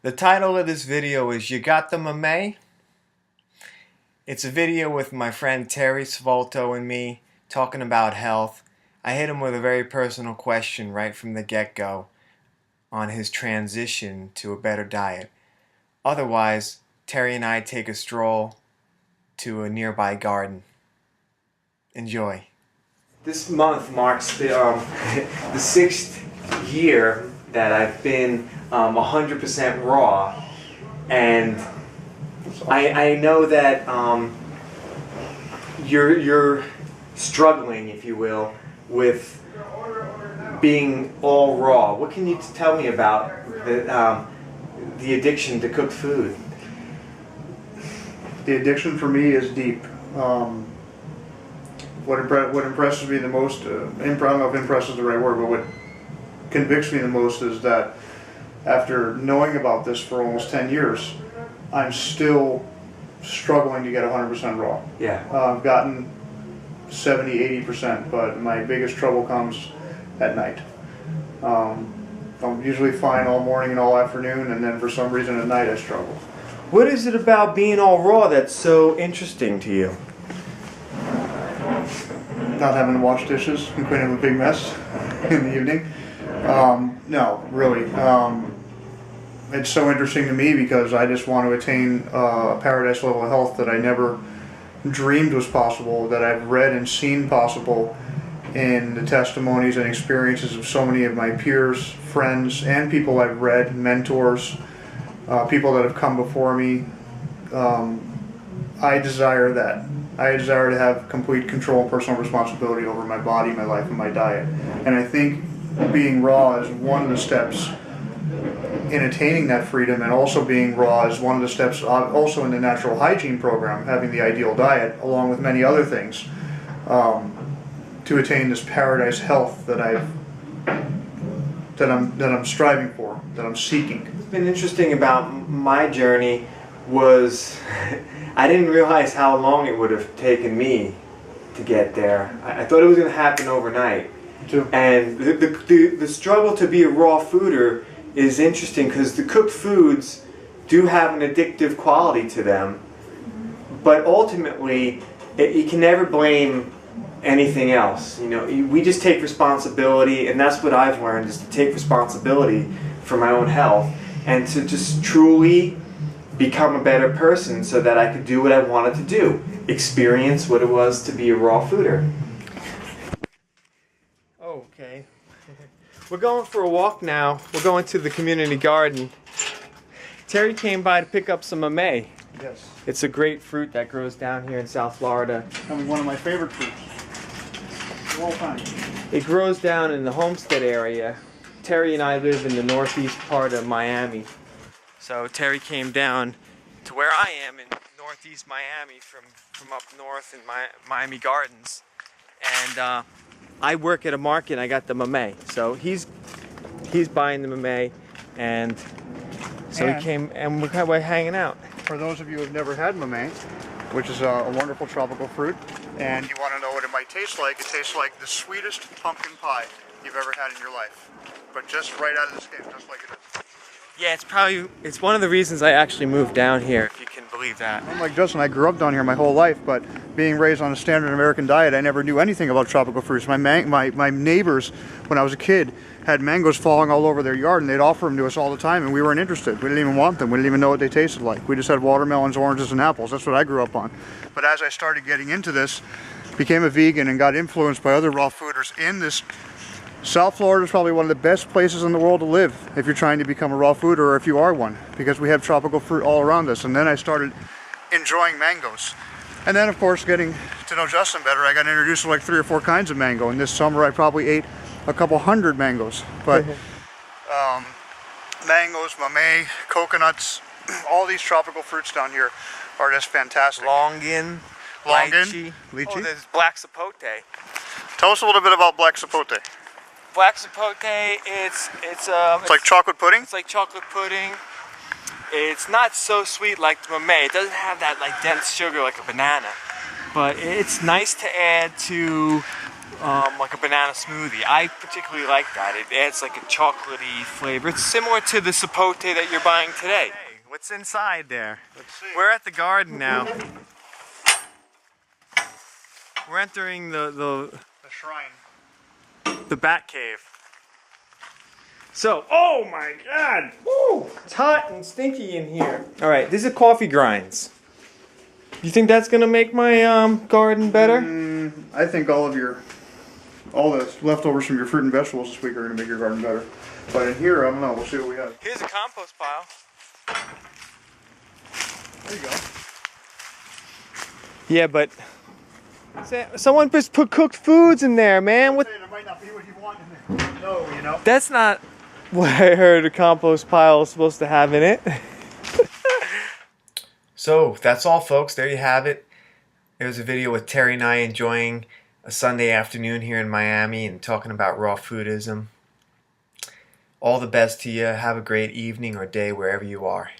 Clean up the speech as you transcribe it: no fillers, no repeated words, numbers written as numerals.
The title of this video is You Got Da Mamey? It's a video with my friend Terry Svolto and me talking about health. I hit him with a very personal question right from the get-go on his transition to a better diet. Otherwise, Terry and I take a stroll to a nearby garden. Enjoy. This month marks the 6th year that I've been 100% raw, and I know that you're struggling, if you will, with being all raw. What can you tell me about the addiction to cooked food? The addiction for me is deep. What impresses me the most, I don't know if impress is the right word, but what convicts me the most is that after knowing about this for almost 10 years, I'm still struggling to get 100% raw. Yeah. I've gotten 70, 80%, but my biggest trouble comes at night. I'm usually fine all morning and all afternoon, and then for some reason at night I struggle. What is it about being all raw that's so interesting to you? Not having to wash dishes and clean up a big mess in the evening. No, really. It's so interesting to me because I just want to attain a paradise level of health that I never dreamed was possible, that I've read and seen possible in the testimonies and experiences of so many of my peers, friends, and people I've read, mentors, people that have come before me. I desire that. I desire to have complete control and personal responsibility over my body, my life, and my diet. And I think being raw is one of the steps in attaining that freedom, and also being raw is one of the steps also in the natural hygiene program, having the ideal diet, along with many other things, to attain this paradise health that I'm striving for, that I'm seeking. What's been interesting about my journey was I didn't realize how long it would have taken me to get there. I thought it was going to happen overnight. Me too. And the struggle to be a raw fooder is interesting because the cooked foods do have an addictive quality to them, but ultimately you can never blame anything else. You know, we just take responsibility, and that's what I've learned, is to take responsibility for my own health and to just truly become a better person so that I could do what I wanted to do, experience what it was to be a raw fooder. Okay. We're going for a walk now. We're going to the community garden. Terry came by to pick up some mamey. Yes. It's a great fruit that grows down here in South Florida. I mean, one of my favorite fruits of all time. It grows down in the Homestead area. Terry and I live in the northeast part of Miami. So Terry came down to where I am in northeast Miami from up north in Miami Gardens. And I work at a market and I got the mamey. So he's buying the mamey, and so he came and we're hanging out. For those of you who have never had mamey, which is a wonderful tropical fruit, and you want to know what it might taste like, it tastes like the sweetest pumpkin pie you've ever had in your life. But just right out of the skin, just like it is. Yeah, it's one of the reasons I actually moved down here, if you can believe that. I'm like Justin, I grew up down here my whole life, but being raised on a standard American diet, I never knew anything about tropical fruits. My neighbors, when I was a kid, had mangoes falling all over their yard, and they'd offer them to us all the time, and we weren't interested. We didn't even want them. We didn't even know what they tasted like. We just had watermelons, oranges, and apples. That's what I grew up on. But as I started getting into this, became a vegan, and got influenced by other raw fooders in this, South Florida is probably one of the best places in the world to live if you're trying to become a raw fooder, or if you are one, because we have tropical fruit all around us. And then I started enjoying mangoes. And then, of course, getting to know Justin better, I got introduced to like 3 or 4 kinds of mango. And this summer I probably ate a couple hundred mangoes. But mangoes, mamey, coconuts, all these tropical fruits down here are just fantastic. Longan, lychee. Oh, there's black sapote. Tell us a little bit about black sapote. Black sapote, it's like chocolate pudding? It's like chocolate pudding. It's not so sweet like the mamey. It doesn't have that like dense sugar like a banana. But it's nice to add to like a banana smoothie. I particularly like that. It adds like a chocolatey flavor. It's similar to the sapote that you're buying today. Hey, what's inside there? Let's see. We're at the garden now. We're entering The shrine. the bat cave. So, oh my God! Woo! It's hot and stinky in here. All right, these are coffee grinds. You think that's gonna make my garden better? I think all the leftovers from your fruit and vegetables this week are going to make your garden better. But in here, I don't know. We'll see what we have. Here's a compost pile. There you go. Yeah, but someone just put cooked foods in there, man. What? There might not be what you want in there. No, you know. That's not what I heard a compost pile is supposed to have in it. So that's all, folks. There you have it. It was a video with Terry and I enjoying a Sunday afternoon here in Miami and talking about raw foodism. All the best to you. Have a great evening or day wherever you are.